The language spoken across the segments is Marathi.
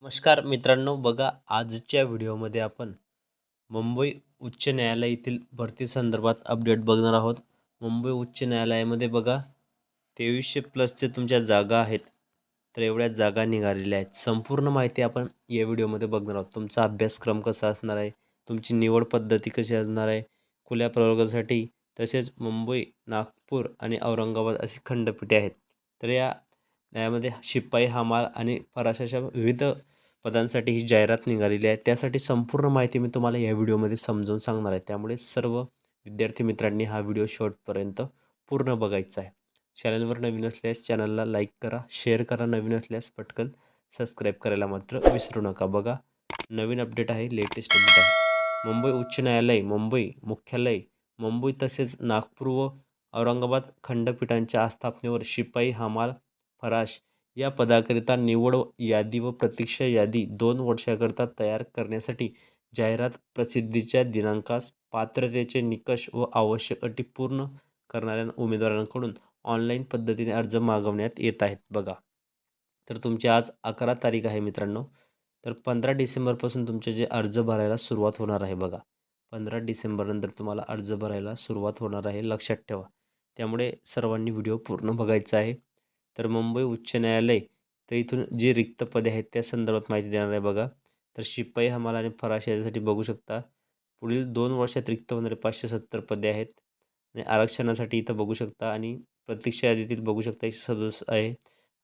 नमस्कार मित्रांनो, बघा आजच्या व्हिडिओमध्ये आपण मुंबई उच्च न्यायालयातील भरती संदर्भात अपडेट बघणार आहोत. मुंबई उच्च न्यायालयामध्ये बघा 2300 प्लसचे तुमच्या जागा आहेत. तर एवढ्या जागा निघालेल्या आहेत. संपूर्ण माहिती आपण या व्हिडिओमध्ये बघणार आहोत. तुमचा अभ्यासक्रम कसा असणार आहे, तुमची निवड पद्धती कशी असणार आहे, खुल्या प्रवर्गासाठी, तसेच मुंबई, नागपूर आणि औरंगाबाद अशी खंडपीठे आहेत. तर यामध्ये शिपाई, हमाल आणि फराश अशा विविध पदांसाठी ही जाहिरात निघालेली आहे. त्यासाठी संपूर्ण माहिती मी तुम्हाला या व्हिडिओमध्ये समजावून सांगणार आहे. त्यामुळे सर्व विद्यार्थी मित्रांनी हा व्हिडिओ शेवटपर्यंत पूर्ण बघायचा आहे. चॅनलवर नवीन असल्यास चॅनलला लाईक करा, शेअर करा. नवीन असल्यास पटकन सबस्क्राईब करायला मात्र विसरू नका. बघा नवीन अपडेट आहे, लेटेस्ट अपडेट आहे. मुंबई उच्च न्यायालय, मुंबई मुख्यालय, मुंबई तसेच नागपूर व औरंगाबाद खंडपीठांच्या आस्थापनेवर शिपाई, हमाल, फराश या पदाकरिता निवड यादी व प्रतीक्षा यादी 2 वर्षाकरता तयार करण्यासाठी जाहिरात प्रसिद्धीच्या दिनांकास पात्रतेचे निकष व आवश्यक अटी पूर्ण करणाऱ्या उमेदवारांकडून ऑनलाईन पद्धतीने अर्ज मागवण्यात येत आहेत. बघा, तर तुमची आज 11 तारीख आहे मित्रांनो. तर 15 डिसेंबरपासून तुमचे जे अर्ज भरायला सुरुवात होणार आहे. बघा 15 डिसेंबरनंतर तुम्हाला अर्ज भरायला सुरुवात होणार आहे, लक्षात ठेवा. त्यामुळे सर्वांनी व्हिडिओ पूर्ण बघायचा आहे. तर मुंबई उच्च न्यायालय, तर इथून जी रिक्त पदे आहेत त्या संदर्भात माहिती देणार आहे. बघा, तर शिपाई, हमाल आणि फराश यासाठी बघू शकता पुढील 2 वर्षात रिक्त होणारे 570 पदे आहेत. आणि आरक्षणासाठी इथं बघू शकता आणि प्रतीक्षा यादीतील बघू शकता 167 आहे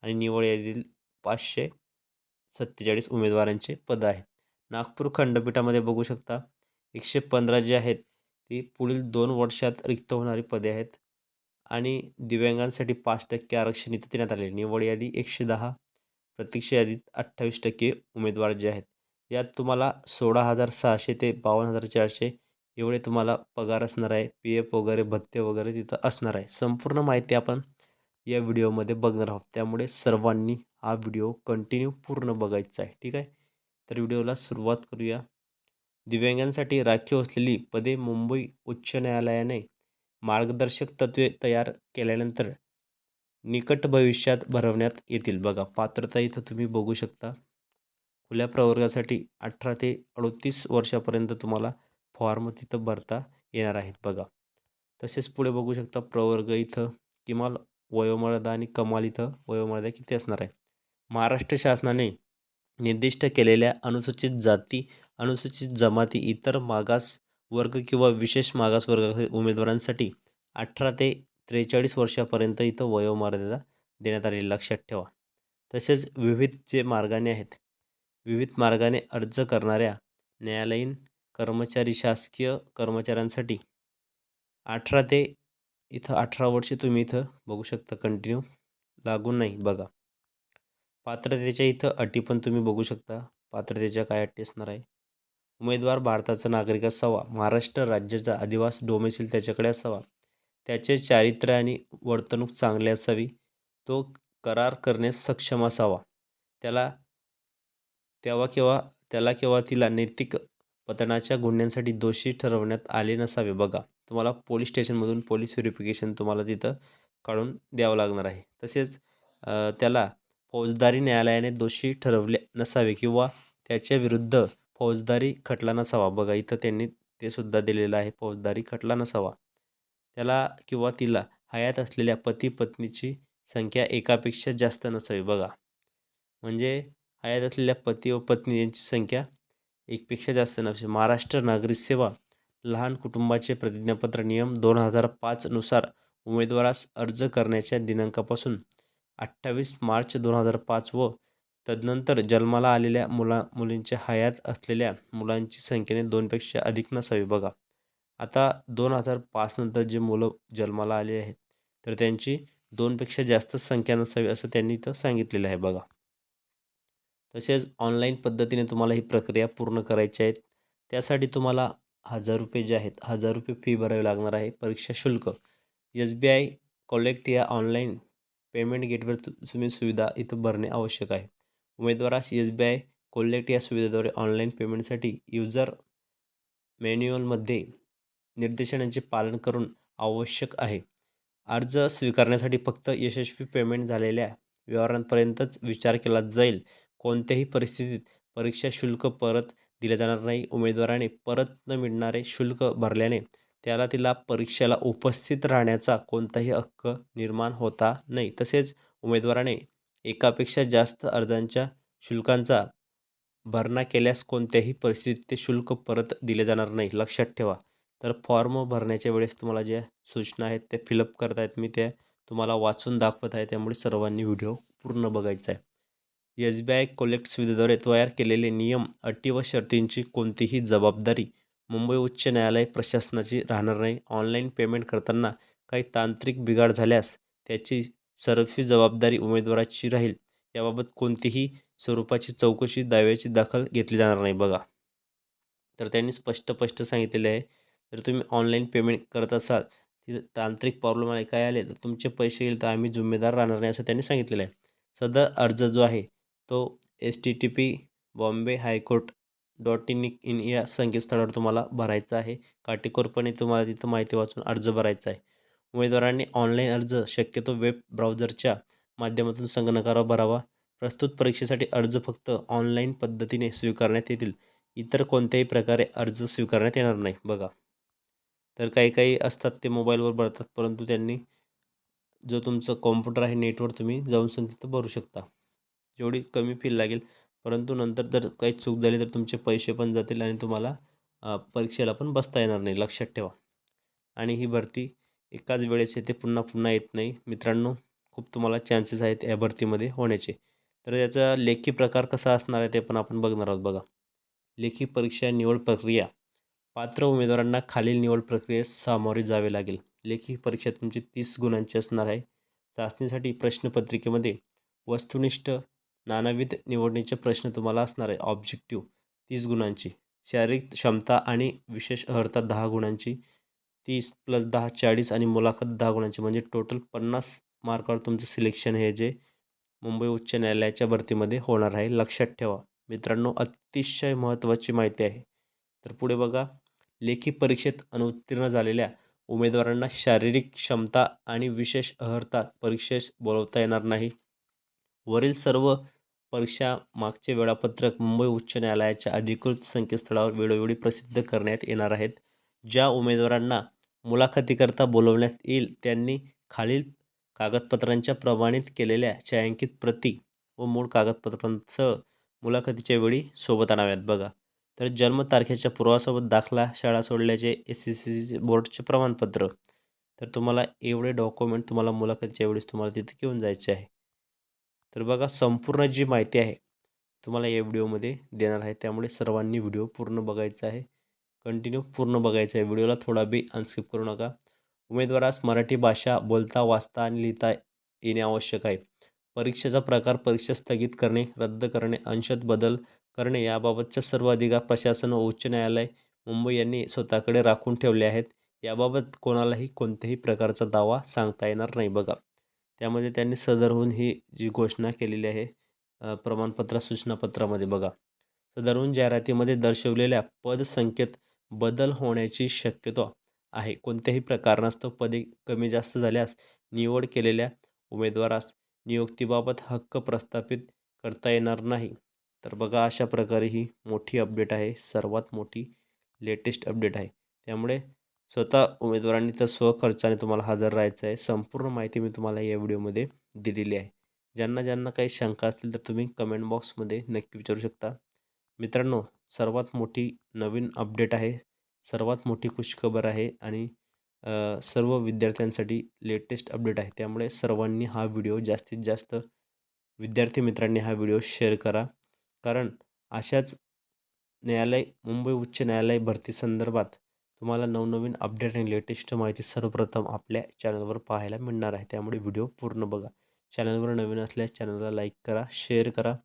आणि निवड यादीतील 547 उमेदवारांचे पद आहेत. नागपूर खंडपीठामध्ये बघू शकता 115 जे आहेत ती पुढील 2 वर्षात रिक्त होणारी पदे आहेत. आणि दिव्यांगांसाठी 5% आरक्षण इथं देण्यात आले. निवड यादी 110, प्रतीक्षा यादीत 28% उमेदवार जे आहेत. यात तुम्हाला 16,600 ते 52,400 एवढे तुम्हाला पगार असणार आहे. PF वगैरे, भत्ते वगैरे तिथं असणार आहे. संपूर्ण माहिती आपण या व्हिडिओमध्ये बघणार आहोत. त्यामुळे सर्वांनी हा व्हिडिओ कंटिन्यू पूर्ण बघायचा आहे, ठीक आहे. तर व्हिडिओला सुरुवात करूया. दिव्यांगांसाठी राखीव असलेली पदे मुंबई उच्च न्यायालयाने मार्गदर्शक तत्त्वे तयार केल्यानंतर निकट भविष्यात भरवण्यात येतील. बघा पात्रता इथं तुम्ही बघू शकता. खुल्या प्रवर्गासाठी 18 ते 38 वर्षापर्यंत तुम्हाला फॉर्म तिथं भरता येणार आहेत. बघा तसेच पुढे बघू शकता प्रवर्ग इथं किमान वयोमर्यादा आणि कमाल इथं वयोमर्यादा किती असणार आहे. महाराष्ट्र शासनाने निर्दिष्ट केलेल्या अनुसूचित जाती, अनुसूचित जमाती, इतर मागास वर्ग किंवा विशेष मागास वर्गातील उमेदवारांसाठी 18 ते 43 वर्षापर्यंत इथं वयोमर्यादा देण्यात आलेली, लक्षात ठेवा. तसेच विविध जे मार्गाने आहेत, विविध मार्गाने अर्ज करणाऱ्या न्यायालयीन कर्मचारी, शासकीय कर्मचाऱ्यांसाठी 18 ते इथं 18 वर्षे तुम्ही इथं बघू शकता कंटिन्यू लागून नाही. बघा पात्रतेच्या इथं अटी पण तुम्ही बघू शकता. पात्रतेच्या काय अटी असणार आहे. उमेदवार भारताचा नागरिक असावा, महाराष्ट्र राज्याचा अधिवास डोमेसील त्याच्याकडे असावा, त्याचे चारित्र्य आणि वर्तणूक चांगली असावी, तो करार करण्यास सक्षम असावा, त्याला तेव्हा किंवा त्याला किंवा तिला नैतिक पतनाच्या गुन्ह्यांसाठी दोषी ठरवण्यात आले नसावे. बघा तुम्हाला पोलीस स्टेशनमधून पोलीस व्हेरिफिकेशन तुम्हाला तिथं काढून द्यावं लागणार आहे. तसेच त्याला फौजदारी न्यायालयाने दोषी ठरवले नसावे किंवा त्याच्या विरुद्ध फौजदारी खटला नसावा. बघा इथं त्यांनी ते सुद्धा दिलेलं आहे, फौजदारी खटला नसावा. त्याला किंवा तिला हयात असलेल्या पती पत्नीची संख्या एकापेक्षा जास्त नसावी. बघा म्हणजे हयात असलेल्या पती व पत्नी यांची संख्या एकपेक्षा जास्त नसावी. महाराष्ट्र नागरिक सेवा लहान कुटुंबाचे प्रतिज्ञापत्र नियम 2005 नुसार उमेदवारास अर्ज करण्याच्या दिनांकापासून 28 मार्च 2005 व तदनंतर जन्माला आलेल्या मुलींच्या हयात असलेल्या मुलांची संख्येने 2पेक्षा अधिक नसावी. बघा आता 2005 नंतर जे मुलं जन्माला आले आहेत तर त्यांची 2पेक्षा जास्त संख्या नसावी असं त्यांनी इथं सांगितलेलं आहे. बघा तसेच ऑनलाईन पद्धतीने तुम्हाला ही प्रक्रिया पूर्ण करायची आहे. त्यासाठी तुम्हाला ₹1000 जे आहेत, ₹1000 फी भरावी लागणार आहे. परीक्षा शुल्क SBI कलेक्ट या ऑनलाईन पेमेंट गेटवर तुम्ही सुविधा इथं भरणे आवश्यक आहे. उमेदवारास SBI कलेक्ट या सुविधेद्वारे ऑनलाईन पेमेंटसाठी युजर मॅन्युअलमध्ये निर्देशांचे पालन करून आवश्यक आहे. अर्ज स्वीकारण्यासाठी फक्त यशस्वी पेमेंट झालेल्या व्यवहारांपर्यंतच विचार केला जाईल. कोणत्याही परिस्थितीत परीक्षा शुल्क परत दिले जाणार नाही. उमेदवाराने परत न मिळणारे शुल्क भरल्याने तिला परीक्षेला उपस्थित राहण्याचा कोणताही हक्क निर्माण होता नाही. तसेच उमेदवाराने एकापेक्षा जास्त अर्जांच्या शुल्कांचा भरणा केल्यास कोणत्याही परिस्थितीत ते शुल्क परत दिले जाणार नाही, लक्षात ठेवा. तर फॉर्म भरण्याच्या वेळेस तुम्हाला ज्या सूचना आहेत त्या फिलअप करता आहेत, मी त्या तुम्हाला वाचून दाखवत आहे, त्यामुळे सर्वांनी व्हिडिओ पूर्ण बघायचा आहे. SBI कलेक्ट सुविधेद्वारे तयार केलेले नियम, अटी व शर्तींची कोणतीही जबाबदारी मुंबई उच्च न्यायालय प्रशासनाची राहणार नाही. ऑनलाईन पेमेंट करताना काही तांत्रिक बिघाड झाल्यास त्याची सर्व जबाबदारी उमेदवाराची राहील. याबाबत कोणतीही स्वरूपाची चौकशी, दाव्याची दखल घेतली जाणार नाही बघा. तर त्यांनी स्पष्ट सांगितलेले आहे, जर तुम्ही ऑनलाईन पेमेंट करत असाल, तिथं तांत्रिक प्रॉब्लेम आले, काय आले, तर तुमचे पैसे येईल तर आम्ही जिम्मेदार राहणार नाही, असं त्यांनी सांगितलेलं आहे. सदर अर्ज जो आहे तो http://bombay-high-court.in या संकेतस्थळावर तुम्हाला भरायचा आहे. काटेकोरपणे तुम्हाला तिथं माहिती वाचून अर्ज भरायचा आहे. उमेदवारांनी ऑनलाईन अर्ज शक्यतो वेब ब्राउझरच्या माध्यमातून संगणकावर भरावा. प्रस्तुत परीक्षेसाठी अर्ज फक्त ऑनलाईन पद्धतीने स्वीकारण्यात येतील. इतर कोणत्याही प्रकारे अर्ज स्वीकारण्यात येणार नाही बघा. तर काही असतात ते मोबाईलवर भरतात, परंतु त्यांनी जो तुमचं कॉम्प्युटर आहे नेटवर तुम्ही जाऊन तिथं भरू शकता. जेवढी कमी फी लागेल, परंतु नंतर जर काही चूक झाली तर तुमचे पैसे पण जातील आणि तुम्हाला परीक्षेला पण बसता येणार नाही, लक्षात ठेवा. आणि ही भरती एकाच वेळेस येते, पुन्हा येत नाही मित्रांनो. खूप तुम्हाला चान्सेस आहेत या भरतीमध्ये होण्याचे. तर याचा लेखी प्रकार कसा असणार आहे ते पण आपण बघणार आहोत बघा. लेखी परीक्षा निवड प्रक्रिया. पात्र उमेदवारांना खालील निवड प्रक्रियेस सामोरे जावे लागेल. लेखी परीक्षा तुमची 30 गुणांची असणार आहे. चाचणीसाठी प्रश्नपत्रिकेमध्ये वस्तुनिष्ठ नानाविध निवडणीचे प्रश्न तुम्हाला असणार आहे. ऑब्जेक्टिव्ह 30 गुणांची, शारीरिक क्षमता आणि विशेष अर्हता 10 गुणांची, 30 + 10 40 आणि मुलाखत 10 गुणांची, म्हणजे टोटल 50 मार्कावर तुमचं सिलेक्शन हे जे मुंबई उच्च न्यायालयाच्या भरतीमध्ये होणार आहे, लक्षात ठेवा. मित्रांनो, अतिशय महत्त्वाची माहिती आहे. तर पुढे बघा, लेखी परीक्षेत अनुत्तीर्ण झालेल्या उमेदवारांना शारीरिक क्षमता आणि विशेष अर्हता परीक्षेस बोलवता येणार नाही. वरील सर्व परीक्षा मागचे वेळापत्रक मुंबई उच्च न्यायालयाच्या अधिकृत संकेतस्थळावर वेळोवेळी प्रसिद्ध करण्यात येणार आहेत. ज्या उमेदवारांना मुलाखतीकरता बोलवण्यात येईल त्यांनी खालील कागदपत्रांच्या प्रमाणित केलेल्या छायांकित प्रती व मूळ कागदपत्रांसह मुलाखतीच्या वेळी सोबत आणाव्यात बघा. तर जन्मतारखेच्या पुरावासोबत दाखला, शाळा सोडल्याचे SSC बोर्डचे प्रमाणपत्र. तर तुम्हाला एवढे डॉक्युमेंट तुम्हाला मुलाखतीच्या वेळेस तुम्हाला तिथे घेऊन जायचे आहे. तर बघा, संपूर्ण जी माहिती आहे तुम्हाला या व्हिडिओमध्ये देणार आहे, त्यामुळे सर्वांनी व्हिडिओ पूर्ण बघायचा आहे. कंटिन्यू पूर्ण बघायचं आहे. व्हिडिओला थोडा बी अनस्किप करू नका. उमेदवारास मराठी भाषा बोलता, वाचता आणि लिहिता येणे आवश्यक आहे. परीक्षेचा प्रकार, परीक्षा स्थगित करणे, रद्द करणे, अंशतः बदल करणे याबाबतच्या सर्व अधिकार प्रशासन व उच्च न्यायालय मुंबई यांनी स्वतःकडे राखून ठेवले आहेत. याबाबत कोणालाही कोणत्याही प्रकारचा दावा सांगता येणार नाही बघा. त्यामध्ये त्यांनी सदरहून ही जी घोषणा केलेली आहे प्रमाणपत्र सूचनापत्रामध्ये बघा. सदरहून जाहिरातीमध्ये दर्शवलेल्या पदसंख्येत बदल होण्याची शक्यता आहे. कोणत्याही कारणास्तव पदे कमी जास्त झाल्यास निवड केलेल्या उमेदवारास नियुक्तीबाबत हक्क प्रस्थापित करता येणार नाही. तर बघा, अशा प्रकारे ही मोठी अपडेट आहे, सर्वात मोठी लेटेस्ट अपडेट आहे. त्यामुळे स्वतः उमेदवारांनी तर स्वखर्चाने तुम्हाला हजर राहायचं आहे. संपूर्ण माहिती मी तुम्हाला या व्हिडिओमध्ये दिलेली आहे. ज्यांना काही शंका असतील तर तुम्ही कमेंट बॉक्समध्ये नक्की विचारू शकता. मित्रांनो, सर्वात मोठी नवीन अपडेट आहे, सर्वात मोठी खुशखबर आहे आणि सर्व विद्यार्थ्यांसाठी लेटेस्ट अपडेट आहे. त्यामुळे सर्वांनी हा व्हिडिओ जास्तीत जास्त विद्यार्थी मित्रांनी हा व्हिडिओ शेअर करा. कारण अशाच मुंबई उच्च न्यायालय भरती संदर्भात तुम्हाला नवनवीन अपडेट आणि लेटेस्ट माहिती सर्वप्रथम आपल्या चॅनलवर पाहायला मिळणार आहे. त्यामुळे व्हिडिओ पूर्ण बघा. चॅनलवर नवीन असल्यास चॅनलला लाईक करा, शेअर करा.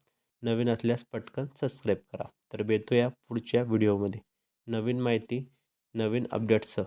नवीन असल्यास पटकन सबस्क्राईब करा. तर भेटूया पुढच्या व्हिडिओमध्ये नवीन माहिती, नवीन अपडेट्ससह.